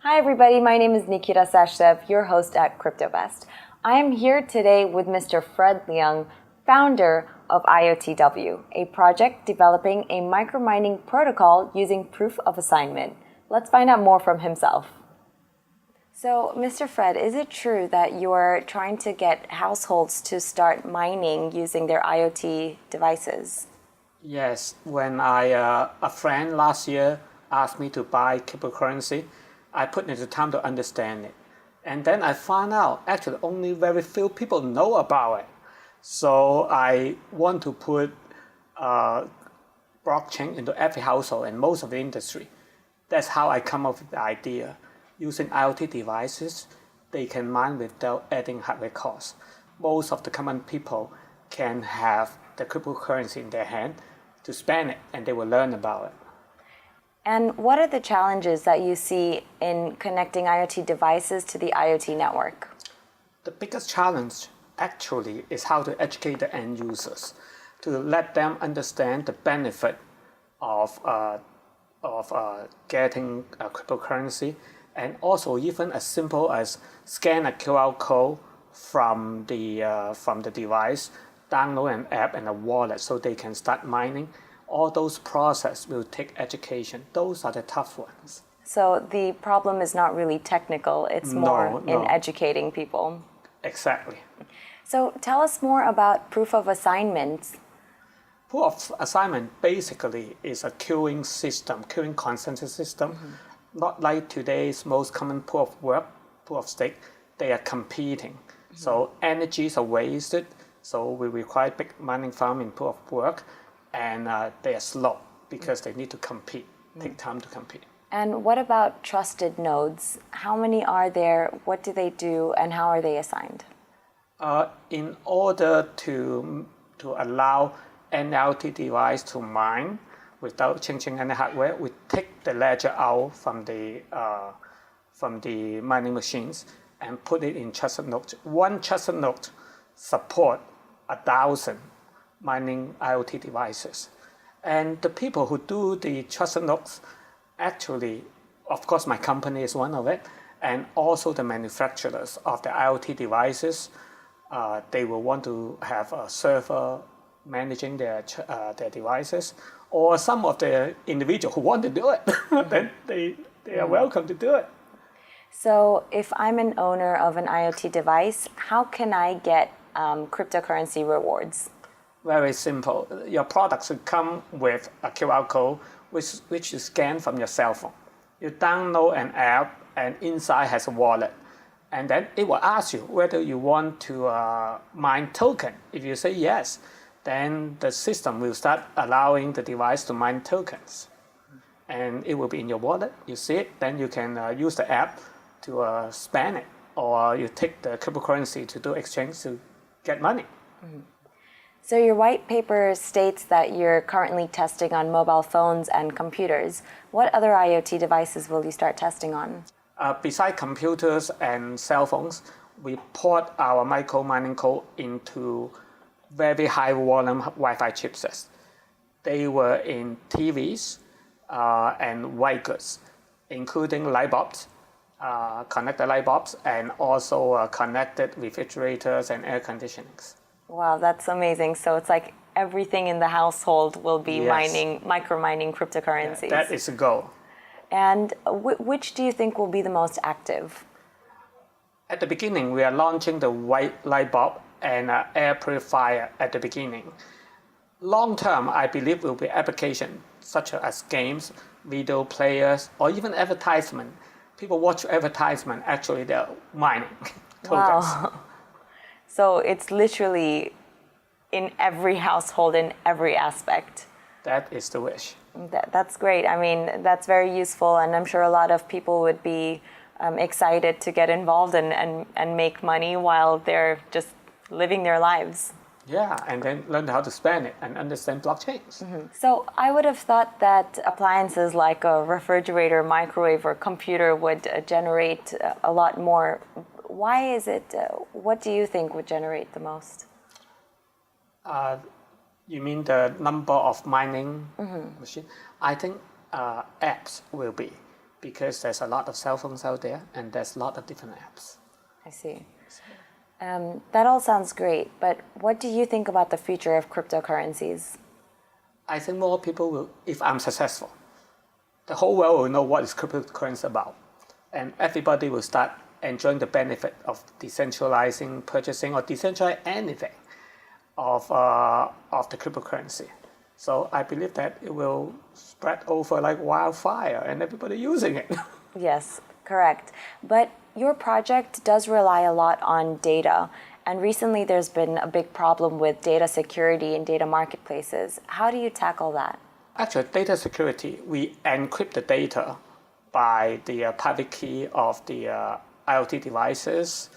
Hi everybody, my name is Nikita Sashdev, your host at Cryptovest. I am here today with Mr. Fred Leung, founder of IOTW, a project developing a micromining protocol using proof of assignment. Let's find out more from himself. So, Mr. Fred, is it true that you're trying to get households to start mining using their IoT devices? Yes, when a friend last year asked me to buy cryptocurrency, I put in the time to understand it. And then I found out actually only very few people know about it. So I want to put blockchain into every household and most of the industry. That's how I come up with the idea. Using IoT devices, they can mine without adding hardware costs. Most of the common people can have the cryptocurrency in their hand to spend it, and they will learn about it. And what are the challenges that you see in connecting IoT devices to the IoT network? The biggest challenge actually is how to educate the end users, to let them understand the benefit of getting a cryptocurrency, and also even as simple as scan a QR code from the device, download an app and a wallet so they can start mining. All those processes will take education. Those are the tough ones. So the problem is not really technical, it's more in educating people. Exactly. So tell us more about proof of assignment. Proof of assignment basically is a queuing system, queuing consensus system. Not like today's most common proof of work, proof of stake. They are competing. So energies are wasted. So we require big mining farm in proof of work. And they are slow because they need to compete, take time to compete. And what about trusted nodes? How many are there? What do they do? And how are they assigned? In order to allow an IoT device to mine without changing any hardware, we take the ledger out from the mining machines and put it in trusted nodes. One trusted node supports 1,000 mining IoT devices. And the people who do the trusted nodes, actually, of course, my company is one of it, and also the manufacturers of the IoT devices, they will want to have a server managing their devices, or some of the individuals who want to do it, then they are welcome to do it. So if I'm an owner of an IoT device, how can I get cryptocurrency rewards? Very simple. Your products should come with a QR code which you scan from your cell phone. You download an app and inside has a wallet. And then it will ask you whether you want to mine token. If you say yes, then the system will start allowing the device to mine tokens. And it will be in your wallet. You see it, then you can use the app to spend it. Or you take the cryptocurrency to do exchange to get money. So your white paper states that you're currently testing on mobile phones and computers. What other IoT devices will you start testing on? Besides computers and cell phones, we port our micro mining code into very high volume Wi-Fi chipsets. They were in TVs and white goods, including light bulbs, connected light bulbs, and also connected refrigerators and air conditionings. Wow, that's amazing. So it's like everything in the household will be micro-mining cryptocurrencies. Yeah, that is the goal. And which do you think will be the most active? At the beginning, we are launching the white light bulb and air purifier at the beginning. Long term, I believe will be applications such as games, video players, or even advertisement. People watch advertisement, actually they're mining tokens. Wow. So it's literally in every household, in every aspect. That is the wish. That's great. I mean, that's very useful, and I'm sure a lot of people would be excited to get involved and make money while they're just living their lives. Yeah, and then learn how to spend it and understand blockchains. So I would have thought that appliances like a refrigerator, microwave, or computer would generate a lot more. Why is it? What do you think would generate the most? You mean the number of mining machines? I think apps will be. because there's a lot of cell phones out there and there's a lot of different apps. I see. That all sounds great, but what do you think about the future of cryptocurrencies? I think more people will, if I'm successful, the whole world will know what is cryptocurrency about. And everybody will start enjoying the benefit of decentralizing purchasing or decentralize anything of the cryptocurrency. So I believe that it will spread over like wildfire and everybody using it. Yes, correct. But your project does rely a lot on data. And recently there's been a big problem with data security in data marketplaces. How do you tackle that? Actually, data security, we encrypt the data by the private key of the IoT devices.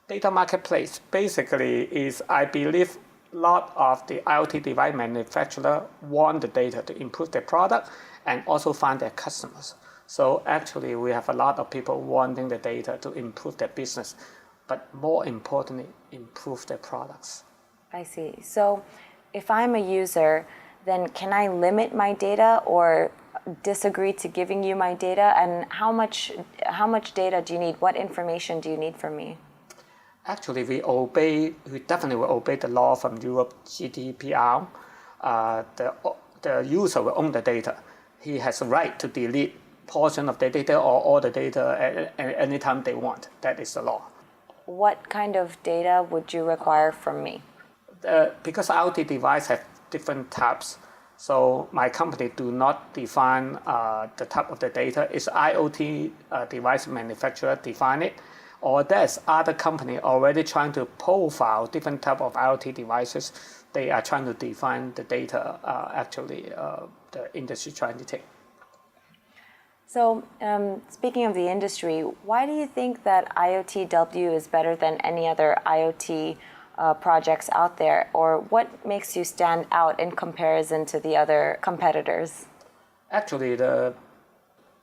Data marketplace basically is, I believe, a lot of the IoT device manufacturer want the data to improve their product and also find their customers. So actually, we have a lot of people wanting the data to improve their business, but more importantly, improve their products. I see. So if I'm a user, then can I limit my data or disagree to giving you my data? And how much data do you need? What information do you need from me? Actually, we definitely will obey the law from Europe GDPR. The user will own the data. He has a right to delete portion of the data or all the data at any time they want. That is the law. What kind of data would you require from me? Because IoT device have different types, so my company do not define the type of the data. It's IoT device manufacturer define it, or there's other company already trying to profile different type of IoT devices. They are trying to define the data the industry trying to take. So speaking of the industry, why do you think that IOTW is better than any other IoT projects out there? Or what makes you stand out in comparison to the other competitors? Actually, the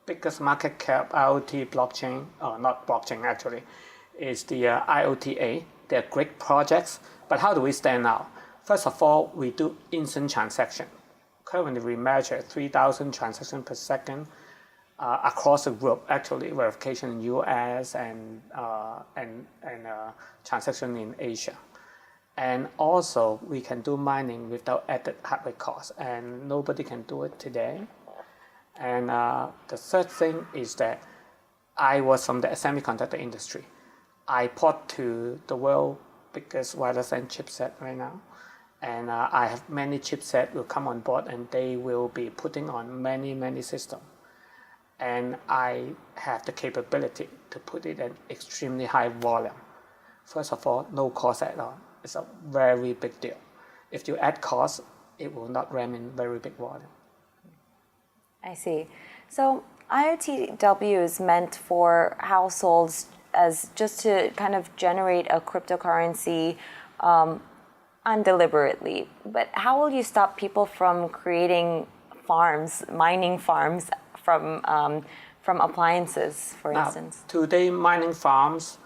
biggest market cap IoT blockchain, not blockchain actually, is the IOTA. They're great projects, but how do we stand out? First of all, we do instant transaction. Currently, we measure 3,000 transactions per second across the globe. Actually, verification in US and transaction in Asia. And also, we can do mining without added hardware costs, and nobody can do it today. And the third thing is that I was from the semiconductor industry. I port to the world biggest wireless and chipset right now. And I have many chipset will come on board and they will be putting on many systems. And I have the capability to put it at extremely high volume. First of all, no cost at all. It's a very big deal. If you add cost, it will not run in very big volume. I see. So IOTW is meant for households as just to kind of generate a cryptocurrency undeliberately. But how will you stop people from creating farms, mining farms from appliances, for instance? Today, mining farms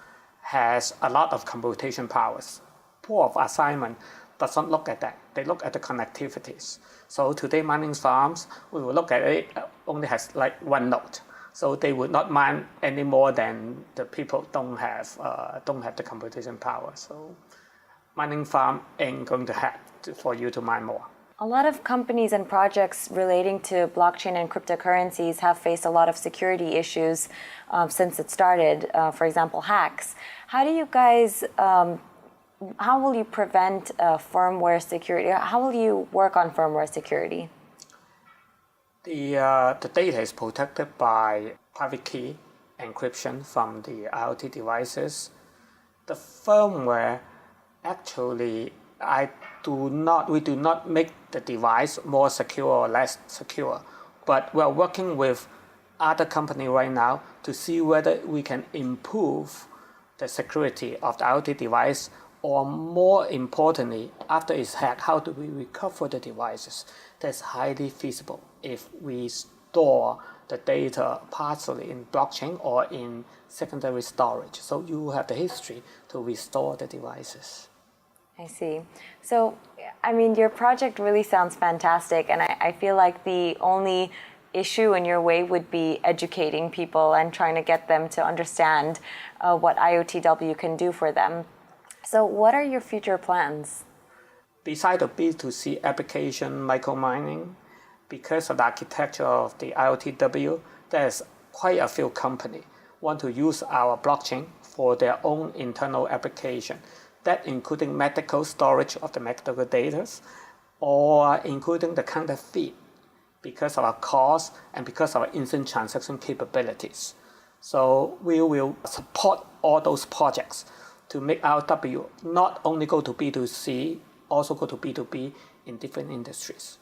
has a lot of computation powers. Pool of assignment does not look at that. They look at the connectivities. So today, mining farms, we will look at it, only has like one node. So they would not mine any more than the people don't have the computation power. So mining farm ain't going to have for you to mine more. A lot of companies and projects relating to blockchain and cryptocurrencies have faced a lot of security issues since it started, for example, hacks. How do you guys, how will you prevent firmware security? How will you work on firmware security? The data is protected by private key encryption from the IoT devices. The firmware, actually, we do not make the device more secure or less secure, but we're working with other companies right now to see whether we can improve the security of the IoT device, or more importantly, after it's hacked, how do we recover the devices? That's highly feasible if we store the data partially in blockchain or in secondary storage. So you have the history to restore the devices. I see. So, I mean, your project really sounds fantastic, and I feel like the only issue in your way would be educating people and trying to get them to understand what IOTW can do for them. So what are your future plans? Besides the B2C application micromining, because of the architecture of the IOTW, there's quite a few companies want to use our blockchain for their own internal application, that including medical storage of the medical data, or including the counterfeit because of our cost and because of our instant transaction capabilities. So we will support all those projects to make IOTW not only go to B2C, also go to B2B in different industries.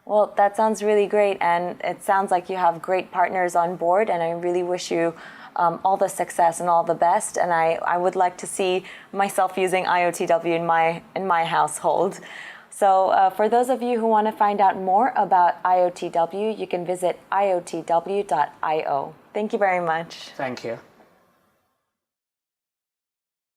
Well, that sounds really great, and it sounds like you have great partners on board, and I really wish you all the success and all the best, and I would like to see myself using IOTW in my household. So for those of you who want to find out more about IOTW, you can visit iotw.io. Thank you very much. Thank you.